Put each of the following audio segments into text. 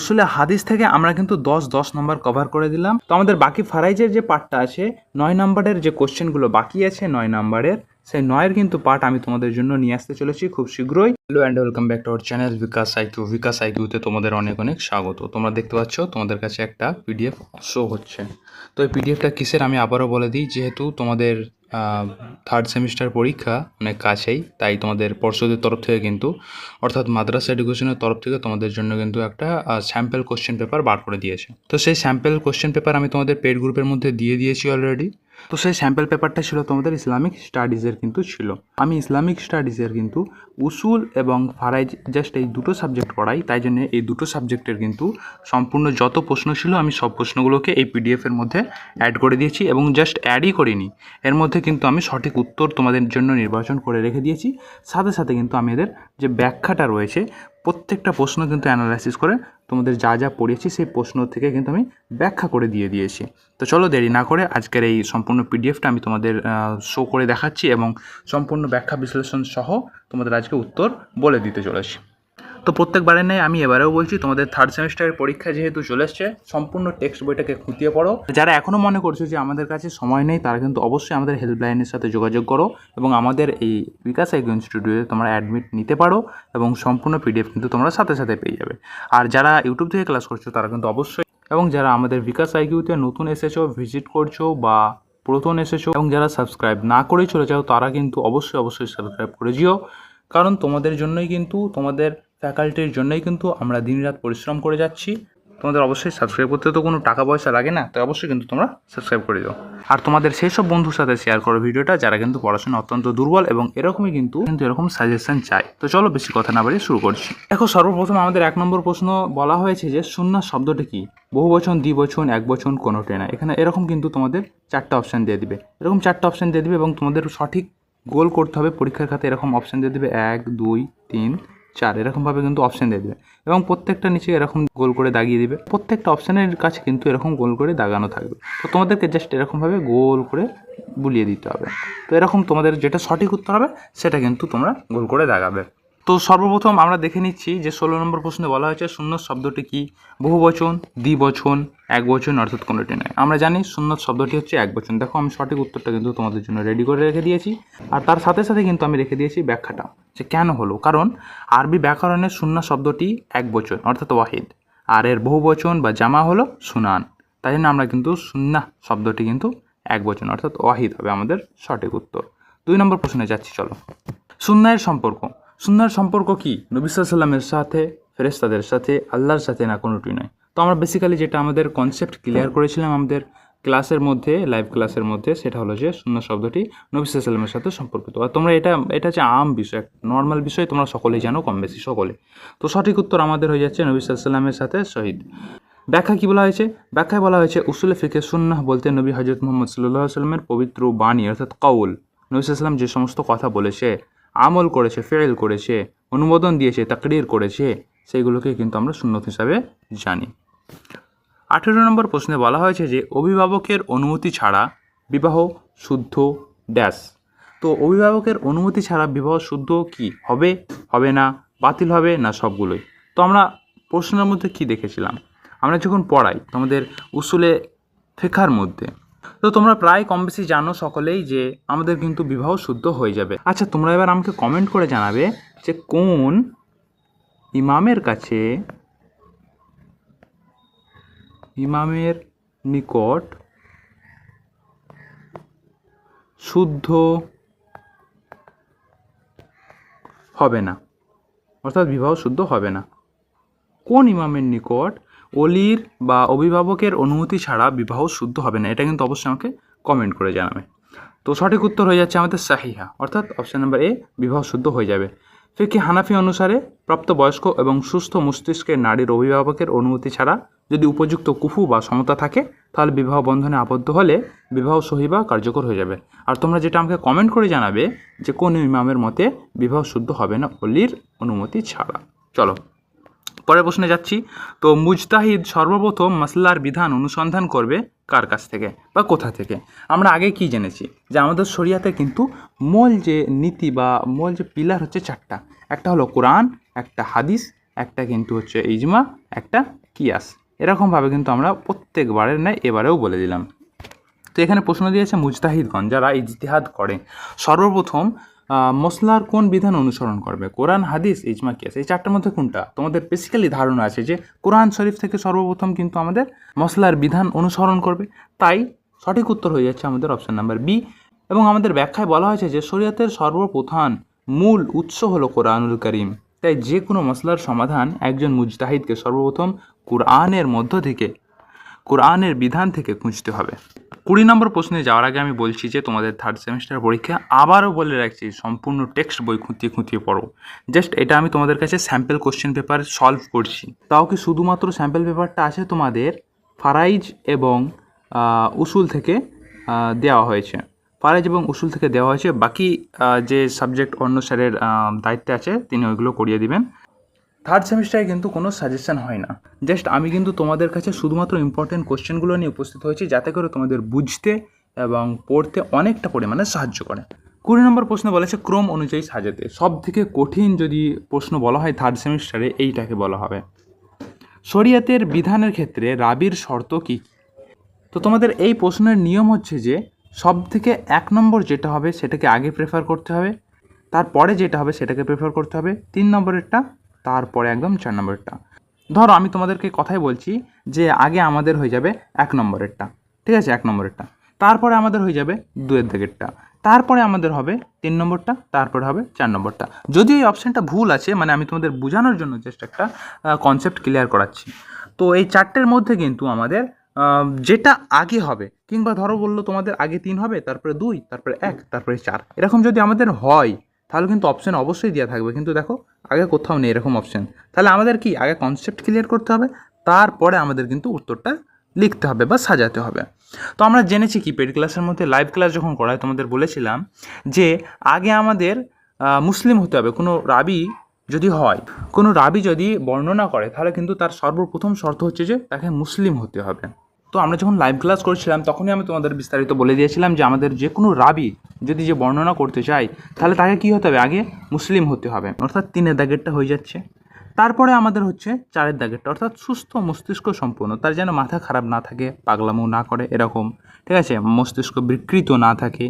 উসুলে হাদিস থেকে আমরা কিন্তু 10 নম্বর কভার করে দিলাম। তো আমাদের বাকি ফারাইজের যে পার্টটা আছে 9 নম্বরের যে কোশ্চেনগুলো বাকি আছে 9 নম্বরের, সেই 9-এর কিন্তু পার্ট আমি তোমাদের জন্য নিয়ে আসতে চলেছি খুব শীঘ্রই। Hello and welcome back to our channel Bikash আইকিউতে তোমাদের অনেক অনেক স্বাগত। তোমরা দেখতে পাচ্ছ তোমাদের কাছে একটা পিডিএফ শো হচ্ছে। তো এই পিডিএফটা কিসের আমি আবারও বলে দিই, যেহেতু তোমাদের থার্ড সেমিস্টার পরীক্ষা অনেক কাছেই, তাই তোমাদের পর্ষদের তরফ থেকে কিন্তু অর্থাৎ মাদ্রাসা এডুকেশনের তরফ থেকে তোমাদের জন্য কিন্তু একটা স্যাম্পল কোশ্চেন পেপার বার করে দিয়েছে। তো সেই স্যাম্পল কোশ্চেন পেপার আমি তোমাদের পেড গ্রুপের মধ্যে দিয়ে দিয়েছি অলরেডি। তো সেই স্যাম্পল পেপারটা ছিল তোমাদের ইসলামিক স্টাডিজের কিন্তু ছিল। আমি ইসলামিক স্টাডিজের কিন্তু উসুল এবং ফারাইজ জাস্ট এই দুটো সাবজেক্ট পড়াই, তাই জন্য এই দুটো সাবজেক্টের কিন্তু সম্পূর্ণ যত প্রশ্ন ছিল আমি সব প্রশ্নগুলোকে এই পিডিএফের মধ্যে অ্যাড করে দিয়েছি, এবং জাস্ট অ্যাডই করিনি, এর মধ্যে কিন্তু আমি সঠিক উত্তর তোমাদের জন্য নির্বাচন করে রেখে দিয়েছি। সাথে সাথে কিন্তু আমি এদের যে ব্যাখ্যাটা রয়েছে প্রত্যেকটা প্রশ্ন কিন্তু অ্যানালাইসিস করে তোমাদের যা যা পড়িয়েছি সেই প্রশ্ন থেকে কিন্তু আমি ব্যাখ্যা করে দিয়ে দিয়েছি। তো চলো দেরি না করে আজকের এই সম্পূর্ণ পিডিএফটা আমি তোমাদের শো করে দেখাচ্ছি এবং সম্পূর্ণ ব্যাখ্যা বিশ্লেষণ সহ তোমাদের আজকে উত্তর বলে দিতে চলেছি। তো প্রত্যেকবারের নেই আমি এবারেও বলছি, তোমাদের থার্ড সেমিস্টারের পরীক্ষা যেহেতু চলে এসছে, সম্পূর্ণ টেক্সট বইটাকে খুঁটিয়ে পড়ো। যারা এখনও মনে করছো যে আমাদের কাছে সময় নেই, তারা কিন্তু অবশ্যই আমাদের হেল্পলাইনের সাথে যোগাযোগ করো এবং আমাদের এই বিকাশ আইকিউ ইনস্টিটিউটে তোমরা অ্যাডমিট নিতে পারো এবং সম্পূর্ণ পিডিএফ কিন্তু তোমরা সাথে সাথে পেয়ে যাবে। আর যারা ইউটিউব থেকে ক্লাস করছো তারা কিন্তু অবশ্যই, এবং যারা আমাদের বিকাশ আইকিউতে নতুন এসেছো, ভিজিট করছো বা পুরাতন এসেছো এবং যারা সাবস্ক্রাইব না করেই চলে যাও, তারা কিন্তু অবশ্যই সাবস্ক্রাইব করে যেও। কারণ তোমাদের জন্যই কিন্তু, তোমাদের ফ্যাকাল্টির জন্যই কিন্তু আমরা দিনরাত পরিশ্রম করে যাচ্ছি। তোমাদের অবশ্যই সাবস্ক্রাইব করতে তো কোনো টাকা পয়সা লাগে না, তাই অবশ্যই কিন্তু তোমরা সাবস্ক্রাইব করে দাও। আর তোমাদের সেই সব বন্ধুর সাথে শেয়ার করো ভিডিওটা যারা কিন্তু পড়াশোনা অত্যন্ত দুর্বল এবং এরকমই কিন্তু এরকম সাজেশন চাই। তো চলো বেশি কথা না বাড়িয়ে শুরু করছি। দেখো, সর্বপ্রথম আমাদের 1 নম্বর প্রশ্ন বলা হয়েছে যে সুন্নাহ শব্দটি কি? বহুবচন, দ্বিবচন, একবচন, কোনোটাই না। এখানে এরকম কিন্তু তোমাদের 4টা অপশান দিয়ে দিবে, এরকম 4টা অপশান দিয়ে দিবে এবং তোমাদের সঠিক গোল করতে হবে। পরীক্ষার খাতে এরকম অপশান দিয়ে দেবে 1, 2, 3, 4 এরকমভাবে কিন্তু অপশান দিয়ে দেবে এবং প্রত্যেকটা নিচে এরকম গোল করে দাগিয়ে দিবে। প্রত্যেকটা অপশানের কাছে কিন্তু এরকম গোল করে দাগানো থাকবে। তো তোমাদেরকে জাস্ট এরকমভাবে গোল করে বুলিয়ে দিতে হবে। তো এরকম তোমাদের যেটা সঠিক উত্তর হবে সেটা কিন্তু তোমরা গোল করে দাগাবে। তো সর্বপ্রথম আমরা দেখে নিচ্ছি যে 16 নম্বর প্রশ্নে বলা হয়েছে সুন্নত শব্দটি কি? বহুবচন, দ্বিবচন, একবচন, অর্থাৎ কোনোটি নয়। আমরা জানি সুন্নত শব্দটি হচ্ছে একবচন। দেখো, আমি সঠিক উত্তরটা কিন্তু তোমাদের জন্য রেডি করে রেখে দিয়েছি, আর তার সাথে সাথে কিন্তু আমি রেখে দিয়েছি ব্যাখ্যাটা যে কেন হলো। কারণ আরবি ব্যাকরণের সুন্নাহ শব্দটি একবচন অর্থাৎ ওয়াহিদ, আর এর বহুবচন বা জামা হলো সুনান। তাই জন্য আমরা কিন্তু সুন্নাহ শব্দটি কিন্তু একবচন অর্থাৎ ওয়াহিদ হবে আমাদের সঠিক উত্তর। 2 নম্বর প্রশ্নে যাচ্ছি, চলো। সুন্নাহের সম্পর্ক। সুন্নাহর সম্পর্ক কি? নবী সাল্লাল্লাহু আলাইহি ওয়াসাল্লামের সাথে, ফেরেশতাদের সাথে, আল্লাহর সাথে, না কোনোটি নয়। তো আমরা বেসিক্যালি যেটা আমাদের কনসেপ্ট ক্লিয়ার করেছিলাম আমাদের ক্লাসের মধ্যে, লাইভ ক্লাসের মধ্যে, সেটা হলো যে সুন্নাহ শব্দটি নবী সাল্লাল্লাহু আলাইহি ওয়াসাল্লামের সাথে সম্পর্কিত। আর তোমরা এটা হচ্ছে আম বিষয়, নর্মাল বিষয়, তোমরা সকলেই জানো কম বেশি সকলে। তো সঠিক উত্তর আমাদের হয়ে যাচ্ছে নবী সাল্লাল্লাহু আলাইহি ওয়াসাল্লামের সাথে শহীদ। ব্যাখ্যা কী বলা হয়েছে? ব্যাখ্যায় বলা হয়েছে উসুলে ফিকে সুন্নাহ বলতে নবী হযরত মুহাম্মদ সাল্লাল্লাহু আলাইহি ওয়াসাল্লামের পবিত্র বাণী অর্থাৎ কওল। নবী সাল্লাল্লাহু আলাইহি ওয়াসাল্লাম যে সমস্ত কথা বলেছে, আমল করেছে, ফেল করেছে, অনুমোদন দিয়েছে, তাকরির করেছে, সেইগুলোকে কিন্তু আমরা সুন্নত হিসাবে জানি। 18 নম্বর প্রশ্নে বলা হয়েছে যে অভিভাবকের অনুমতি ছাড়া বিবাহ শুদ্ধ ড্যাশ। তো অভিভাবকের অনুমতি ছাড়া বিবাহ শুদ্ধ কি হবে, হবে না, বাতিল হবে, না সবগুলোই? তো আমরা প্রশ্নের মধ্যে কি দেখেছিলাম, আমরা যখন পড়াই তোমাদের উসুলে ফিকহের মধ্যে, তো তোমরা প্রায় কম বেশি জানো সকলেই যে আমাদের কিন্তু বিবাহ শুদ্ধ হয়ে যাবে। আচ্ছা, তোমরা এবার আমাকে কমেন্ট করে জানাবে যে কোন ইমামের কাছে, ইমামের নিকট শুদ্ধ হবে না, অর্থাৎ বিবাহ শুদ্ধ হবে না। কোন ইমামের নিকট ওলির বা অভিভাবকের অনুমতি ছাড়া বিবাহ শুদ্ধ হবে না, এটা কিন্তু অবশ্যই আমাকে কমেন্ট করে জানাবে। তো সঠিক উত্তর হয়ে যাচ্ছে আমাদের সাহিহা, অর্থাৎ অপশান নাম্বার এ, বিবাহ শুদ্ধ হয়ে যাবে। ফিকহে হানাফি অনুসারে প্রাপ্তবয়স্ক এবং সুস্থ মস্তিষ্কের নারীর অভিভাবকের অনুমতি ছাড়া যদি উপযুক্ত কুফু বা সমতা থাকে, তাহলে বিবাহ বন্ধনে আবদ্ধ হলে বিবাহ সহি বা কার্যকর হয়ে যাবে। আর তোমরা যেটা আমাকে কমেন্ট করে জানাবে যে কোন ইমামের মতে বিবাহ শুদ্ধ হবে না ওলির অনুমতি ছাড়া। চলো পরের প্রশ্নে যাচ্ছি। তো মুজতাহিদ সর্বপ্রথম মাসলার বিধান অনুসন্ধান করবে কার কাছ থেকে বা কোথা থেকে? আমরা আগে কি জেনেছি যে আমাদের শরিয়াতে কিন্তু মূল যে নীতি বা মূল যে পিলার হচ্ছে 4টা। একটা হলো কোরআন, একটা হাদিস, একটা কিন্তু হচ্ছে ইজমা, একটা কিয়াস। এরকমভাবে কিন্তু আমরা প্রত্যেকবারের ন্যায় এবারেও বলে দিলাম। তো এখানে প্রশ্ন দিয়েছে মুজতাহিদগণ যারা ইজতিহাদ করে সর্বপ্রথম মসলার কোন বিধান অনুসরণ করবে, কোরআন, হাদিস, ইজমা, কিয়াস, এই চারটার মধ্যে কোনটা? তোমাদের বেসিক্যালি ধারণা আছে যে কোরআন শরীফ থেকে সর্বপ্রথম কিন্তু আমাদের মসলার বিধান অনুসরণ করবে, তাই সঠিক উত্তর হয়ে যাচ্ছে আমাদের অপশান নাম্বার বি। এবং আমাদের ব্যাখ্যায় বলা হয়েছে যে শরীয়তের সর্বপ্রধান মূল উৎস হলো কোরআনুল করিম, তাই যে কোনো মসলার সমাধান একজন মুজতাহিদকে সর্বপ্রথম কোরআনের মধ্য থেকে, কোরআনের বিধান থেকে খুঁজতে হবে। 20 নম্বর প্রশ্নে যাওয়ার আগে আমি বলছি যে তোমাদের থার্ড সেমিস্টার পরীক্ষা আবারও বলে রাখছি সম্পূর্ণ টেক্সট বই খুঁটিয়ে খুঁটিয়ে পড়ো। জাস্ট এটা আমি তোমাদের কাছে স্যাম্পল কোশ্চেন পেপার সলভ করছি, তাও কি শুধুমাত্র স্যাম্পল পেপারটা আছে তোমাদের ফারাইজ এবং উসুল থেকে দেওয়া হয়েছে, ফারাইজ এবং উসুল থেকে দেওয়া হয়েছে। বাকি যে সাবজেক্ট অন্য স্যারের দায়িত্বে আছে তিনি ওইগুলো করিয়ে দিবেন। থার্ড সেমিস্টারে কিন্তু কোনো সাজেশন হয় না, জাস্ট আমি কিন্তু তোমাদের কাছে শুধুমাত্র ইম্পর্টেন্ট কোশ্চেনগুলো নিয়ে উপস্থিত হয়েছি যাতে করে তোমাদের বুঝতে এবং পড়তে অনেকটা পরিমাণে সাহায্য করে। 20 নম্বর প্রশ্ন বলেছে ক্রম অনুযায়ী সাজাতে। সব থেকে কঠিন যদি প্রশ্ন বলা হয় থার্ড সেমিস্টারে এইটাকে বলা হবে। শরিয়াতের বিধানের ক্ষেত্রে রাবির শর্ত কী? তো তোমাদের এই প্রশ্নের নিয়ম হচ্ছে যে সব থেকে 1 নম্বর যেটা হবে সেটাকে আগে প্রেফার করতে হবে, তারপরে যেটা হবে সেটাকে প্রেফার করতে হবে 3 নম্বরেরটা, তারপরে একদম 4 নম্বরেরটা। ধরো আমি তোমাদেরকে কথাই বলছি যে আগে আমাদের হয়ে যাবে 1 নম্বরেরটা, ঠিক আছে, 1 নম্বরেরটা, তারপরে আমাদের হয়ে যাবে 2-এর দাগেরটা, তারপরে আমাদের হবে 3 নম্বরটা, তারপরে হবে 4 নম্বরটা। যদিও এই অপশানটা ভুল আছে, মানে আমি তোমাদের বোঝানোর জন্য জাস্ট একটা কনসেপ্ট ক্লিয়ার করাচ্ছি। তো এই 4টের মধ্যে কিন্তু আমাদের যেটা আগে হবে, কিংবা ধরো বললো তোমাদের আগে 3 হবে, তারপরে 2, তারপরে 1, তারপরে 4, এরকম যদি আমাদের হয় তাহলে কিন্তু অপশান অবশ্যই দেওয়া থাকবে, কিন্তু দেখো আগে কোথাও নেই এরকম অপশান। তাহলে আমাদের কি আগে কনসেপ্ট ক্লিয়ার করতে হবে, তারপরে আমাদের কিন্তু উত্তরটা লিখতে হবে বা সাজাতে হবে। তো আমরা জেনেছি কি পেড ক্লাসের মধ্যে লাইভ ক্লাস যখন করায় তোমাদের বলেছিলাম যে আগে আমাদের মুসলিম হতে হবে। কোনো রাবি যদি হয়, কোনো রাবি যদি বর্ণনা করে তাহলে কিন্তু তার সর্বপ্রথম শর্ত হচ্ছে যে তাকে মুসলিম হতে হবে। তো আমরা যখন লাইভ ক্লাস করছিলাম তখনই আমি তোমাদের বিস্তারিত বলে দিয়েছিলাম যে আমাদের যে কোনো রাবি যদি যে বর্ণনা করতে চাই তাহলে তাকে কী হতে হবে, আগে মুসলিম হতে হবে, অর্থাৎ 3-এর দাগেরটা হয়ে যাচ্ছে। তারপরে আমাদের হচ্ছে 4-এর দাগেরটা, অর্থাৎ সুস্থ মস্তিষ্ক সম্পূর্ণ, তার যেন মাথা খারাপ না থাকে, পাগলামো না করে এরকম, ঠিক আছে, মস্তিষ্ক বিকৃত না থাকে।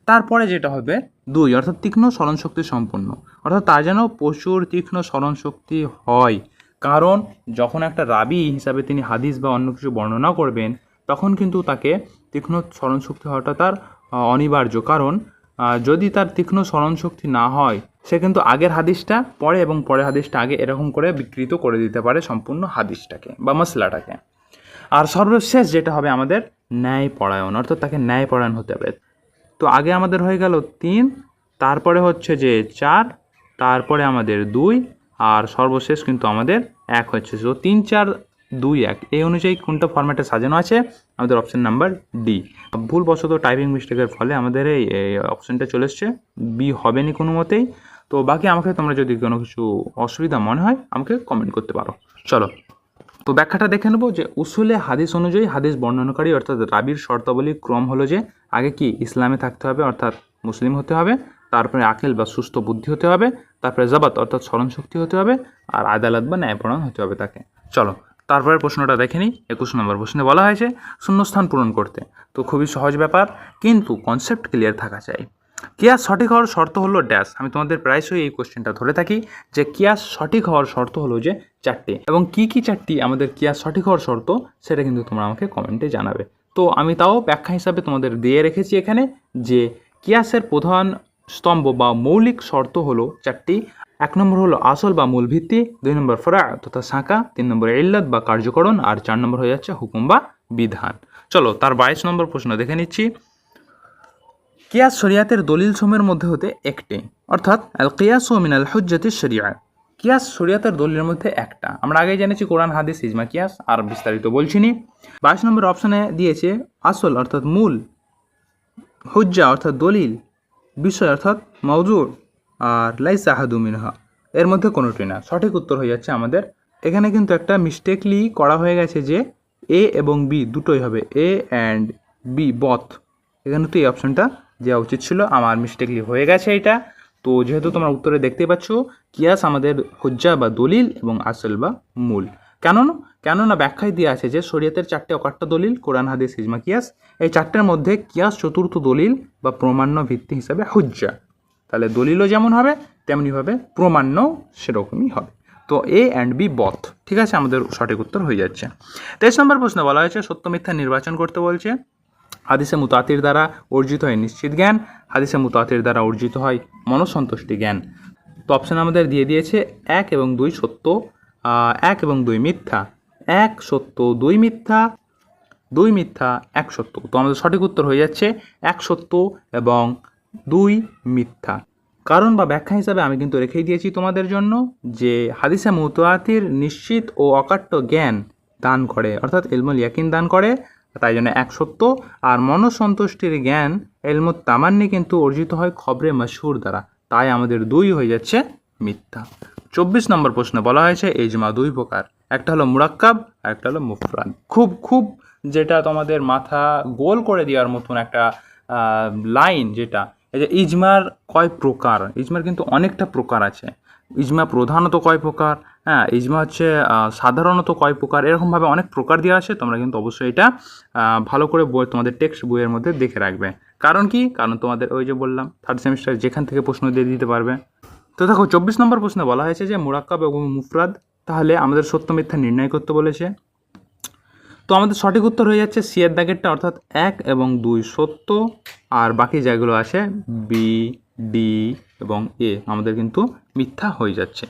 তারপরে যেটা হবে 2, অর্থাৎ তীক্ষ্ণ স্মরণশক্তি সম্পন্ন, অর্থাৎ তার যেন প্রচুর তীক্ষ্ণ স্মরণশক্তি হয়, কারণ যখন একটা রাবি হিসাবে তিনি হাদিস বা অন্য কিছু বর্ণনা করবেন তখন কিন্তু তাকে তীক্ষ্ণ স্মরণশক্তি হওয়াটা তার অনিবার্য। কারণ যদি তার তীক্ষ্ণ স্মরণশক্তি না হয় সে কিন্তু আগের হাদিসটা পরে এবং পরের হাদিসটা আগে এরকম করে বিকৃত করে দিতে পারে সম্পূর্ণ হাদিসটাকে বা মশলাটাকে। আর সর্বশেষ যেটা হবে আমাদের ন্যায়পরায়ণ, অর্থাৎ তাকে ন্যায়পরায়ণ হতে হবে। তো আগে আমাদের হয়ে গেল 3, তারপরে হচ্ছে যে 4, তারপরে আমাদের 2, আর সর্বশেষ কিন্তু আমাদের 1 হচ্ছে। তো 3, 4, 2, 1 এই অনুযায়ী কোনটা ফরম্যাটে সাজানো আছে আমাদের অপশান নাম্বার ডি। ভুলবশত টাইপিং মিস্টেকের ফলে আমাদের এই অপশানটা চলে এসছে, বি হবে না কোনো মতেই। তো বাকি আমাকে তোমরা যদি কোনো কিছু অসুবিধা মনে হয় আমাকে কমেন্ট করতে পারো। চলো তো ব্যাখ্যাটা দেখে নেবো যে উসুলে হাদিস অনুযায়ী হাদিস বর্ণনাকারী অর্থাৎ রাবির শর্তাবলী ক্রম হলো যে আগে কি ইসলামে থাকতে হবে অর্থাৎ মুসলিম হতে হবে, তারপরে আকেল বা সুস্থ বুদ্ধি হতে হবে, তারপরে জাবাত অর্থাৎ স্মরণশক্তি হতে হবে, আর আদালত বা ন্যায়পরায়ণ হতে হবে তাকে। চলো তারপরে প্রশ্নটা দেখে নিই। 21 নম্বর প্রশ্নে বলা হয়েছে শূন্যস্থান পূরণ করতে। তো খুবই সহজ ব্যাপার, কিন্তু কনসেপ্ট ক্লিয়ার থাকা চাই। কিয়াস সঠিক হওয়ার শর্ত হলো ড্যাশ। আমি তোমাদের প্রায়শই এই কোশ্চেনটা ধরে থাকি যে কিয়াস সঠিক হওয়ার শর্ত হলো যে 4টি, এবং কি কি 4টি আমাদের কিয়াস সঠিক হওয়ার শর্ত সেটা কিন্তু তোমরা আমাকে কমেন্টে জানাবে। তো আমি তাও ব্যাখ্যা হিসাবে তোমাদের দিয়ে রেখেছি এখানে যে কিয়াসের প্রধান স্তম্ভ বা মৌলিক শর্ত হলো 4টি। 1 নম্বর হলো আসল বা মূল ভিত্তি, 2 নম্বর ফরা তথা শাখা, 3 নম্বর ইল্লাত বা কার্যকরণ, আর 4 নম্বর হয়ে যাচ্ছে হুকুম বা বিধান। চলো তার 22 নম্বর প্রশ্ন দেখে নিচ্ছি। কিয়াস শরিয়াতের দলিল সমূহের মধ্যে হতে একটি, অর্থাৎ আল কিয়াসু মিনাল হুজ্জাতি শরিয়া। কিয়াস শরিয়াতের দলিলের মধ্যে একটা। আমরা আগেই জেনেছি কোরআন, হাদিস, ইজমা, কিয়াস, আর বিস্তারিত বলছিনি। 22 নম্বর অপশানে দিয়েছে আসল অর্থাৎ মূল, হুজ্জা অর্থাৎ দলিল, বিষয় অর্থাৎ মওযু, আর লাইসা আহাদু মিনহা এর মধ্যে কোনোটি না। সঠিক উত্তর হয়ে যাচ্ছে আমাদের। এখানে কিন্তু একটা মিস্টেকলি করা হয়ে গেছে যে এ এবং বি দুটোই হবে, এ অ্যান্ড বি বথ। এখানে তো এই অপশানটা দেওয়া উচিত ছিল, আমার মিস্টেকলি হয়ে গেছে এটা। তো যেহেতু তোমরা উত্তরে দেখতে পাচ্ছ কিয়াস আমাদের হুজ্জা বা দলিল এবং আসল বা মূল। কেন কেননা ব্যাখ্যায় দেওয়া আছে যে শরীয়তের 4টে অকাট্য দলিল কোরআন হাদিস ইজমা কিয়াস, এই 4টের মধ্যে কিয়াস চতুর্থ দলিল বা প্রমাণ্য ভিত্তি হিসাবে হুজ্জা। তাহলে দলিলও যেমন হবে তেমনিভাবে প্রমাণ্যও সেরকমই হবে। তো এ অ্যান্ড বি বথ, ঠিক আছে, আমাদের সঠিক উত্তর হয়ে যাচ্ছে। 23 নম্বর প্রশ্ন বলা হয়েছে সত্য মিথ্যা নির্বাচন করতে বলছে। হাদিসে মুতাতির দ্বারা অর্জিত হয় নিশ্চিত জ্ঞান, হাদিসে মুতাতির দ্বারা অর্জিত হয় মনসন্তুষ্টি জ্ঞান। তো অপশান আমাদের দিয়ে দিয়েছে 1 এবং 2 সত্য, 1 এবং 2 মিথ্যা, 1 সত্য 2 মিথ্যা, 2 মিথ্যা 1 সত্য। তো আমাদের সঠিক উত্তর হয়ে যাচ্ছে 1 সত্য এবং 2 মিথ্যা। কারণ বা ব্যাখ্যা হিসাবে আমি কিন্তু রেখেই দিয়েছি তোমাদের জন্য যে হাদিসে মুতাওয়াতির নিশ্চিত ও অকাট্য জ্ঞান দান করে, অর্থাৎ ইলমুল ইয়াকিন দান করে, তাই জন্য 1 সত্য। আর মনসন্তুষ্টির জ্ঞান ইলমুত তামান্নি কিন্তু অর্জিত হয় খবরে মশহুর দ্বারা, তাই আমাদের 2 হয়ে যাচ্ছে মিথ্যা। 24 নম্বর প্রশ্নে বলা হয়েছে ইজমা 2 প্রকার, একটা হলো মুরাক্কাব আর একটা হলো মুফরাদ। খুব যেটা তোমাদের মাথা গোল করে দেওয়ার মতন একটা লাইন, যেটা এই যে ইজমার কয় প্রকার, ইজমার কিন্তু অনেকটা প্রকার আছে। ইজমা প্রধানত কয় প্রকার, হ্যাঁ, ইজমা হচ্ছে সাধারণত কয় প্রকার, এরকমভাবে অনেক প্রকার দেওয়া আছে। তোমরা কিন্তু অবশ্যই এটা ভালো করে বই তোমাদের টেক্সট বইয়ের মধ্যে দেখে রাখবে। কারণ কি, কারণ তোমাদের ওই যে বললাম 3rd সেমিস্টার যেখান থেকে প্রশ্ন দিয়ে দিতে পারবে। তো দেখো 24 নম্বর প্রশ্নে বলা হয়েছে যে মুরাক্কাব এবং মুফরাদ, তাহলে আমাদের সত্য মিথ্যা নির্ণয় করতে বলেছে। তো আমাদের সঠিক উত্তর হয়ে যাচ্ছে সিয়ের দাগেরটা, অর্থাৎ 1 এবং 2 সত্য, আর বাকি যেগুলো আছে বি, ডি এবং এ আমাদের কিন্তু মিথ্যা হয়ে যাচ্ছে।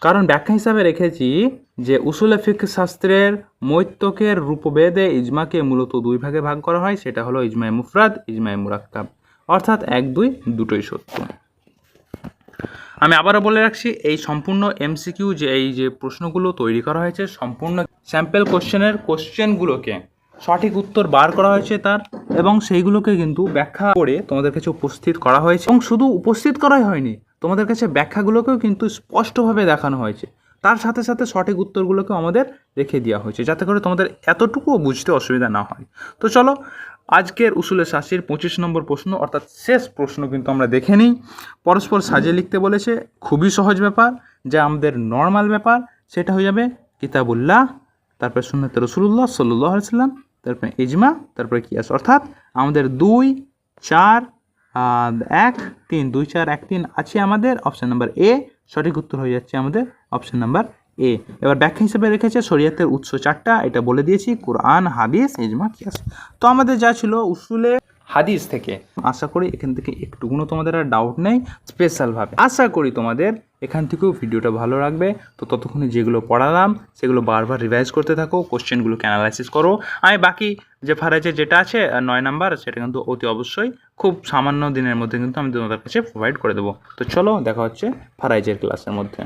কারণ ব্যাখ্যা হিসাবে রেখেছি যে উসুলে ফিকহ শাস্ত্রের মৈত্তকের রূপভেদে ইজমাকে মূলত 2 ভাগে ভাগ করা হয়, সেটা হলো ইজমায়ে মুফরাদ, ইজমায়ে মুরাক্কাব, অর্থাৎ 1, 2 দুটোই সত্য। আমি আবারও বলে রাখছি, এই সম্পূর্ণ এমসিকিউ যে এই যে প্রশ্নগুলো তৈরি করা হয়েছে, সম্পূর্ণ স্যাম্পল কোশ্চেনগুলোকে সঠিক উত্তর বার করা হয়েছে তার, এবং সেইগুলোকে কিন্তু ব্যাখ্যা করে তোমাদের কাছে উপস্থিত করা হয়েছে। এবং শুধু উপস্থিত করাই হয়নি, তোমাদের কাছে ব্যাখ্যাগুলোকেও কিন্তু স্পষ্টভাবে দেখানো হয়েছে, তার সাথে সাথে সঠিক উত্তরগুলোকেও আমাদের রেখে দেওয়া হয়েছে, যাতে করে তোমাদের এতটুকুও বুঝতে অসুবিধা না হয়। তো চলো আজকের উসুলে শাসির 25 নম্বর প্রশ্ন, অর্থাৎ শেষ প্রশ্ন কিন্তু আমরা দেখে নিই। পরস্পর সাজিয়ে লিখতে বলেছে, খুবই সহজ ব্যাপার, যা আমাদের নর্মাল ব্যাপার, সেটা হয়ে যাবে কিতাবুল্লাহ, তারপরে সুন্নাতে রাসূলুল্লাহ সাল্লাল্লাহু আলাইহি ওয়াসাল্লাম, তারপরে ইজমা, তারপরে কিয়াস। অর্থাৎ আমাদের 2, 4, 1, 3, 2, 4, 1, 3 আছে আমাদের অপশান নাম্বার এ। সঠিক উত্তর হয়ে যাচ্ছে আমাদের অপশান নাম্বার এ। এবার ব্যাখ্যা হিসেবে রেখেছে শরীয়তের উৎস 4টা, এটা বলে দিয়েছি, কোরআন, হাদিস, ইজমা, কিয়াস। তো আমাদের যা ছিল উসুলে হাদিস থেকে, আশা করি এখান থেকে একটুকুনো তোমাদের আর ডাউট নেই। স্পেশালভাবে আশা করি তোমাদের এখান থেকেও ভিডিওটা ভালো লাগবে। তো ততক্ষণে যেগুলো পড়ালাম সেগুলো বারবার রিভাইজ করতে থাকো, কোশ্চেনগুলোকে অ্যানালাইসিস করো। আমি বাকি যে ফারাইজের যেটা আছে 9 নাম্বার, সেটা কিন্তু অতি অবশ্যই খুব সামান্য দিনের মধ্যে কিন্তু আমি তোমাদের কাছে প্রোভাইড করে দেবো। তো চলো দেখা হচ্ছে ফারাইজের ক্লাসের মধ্যে।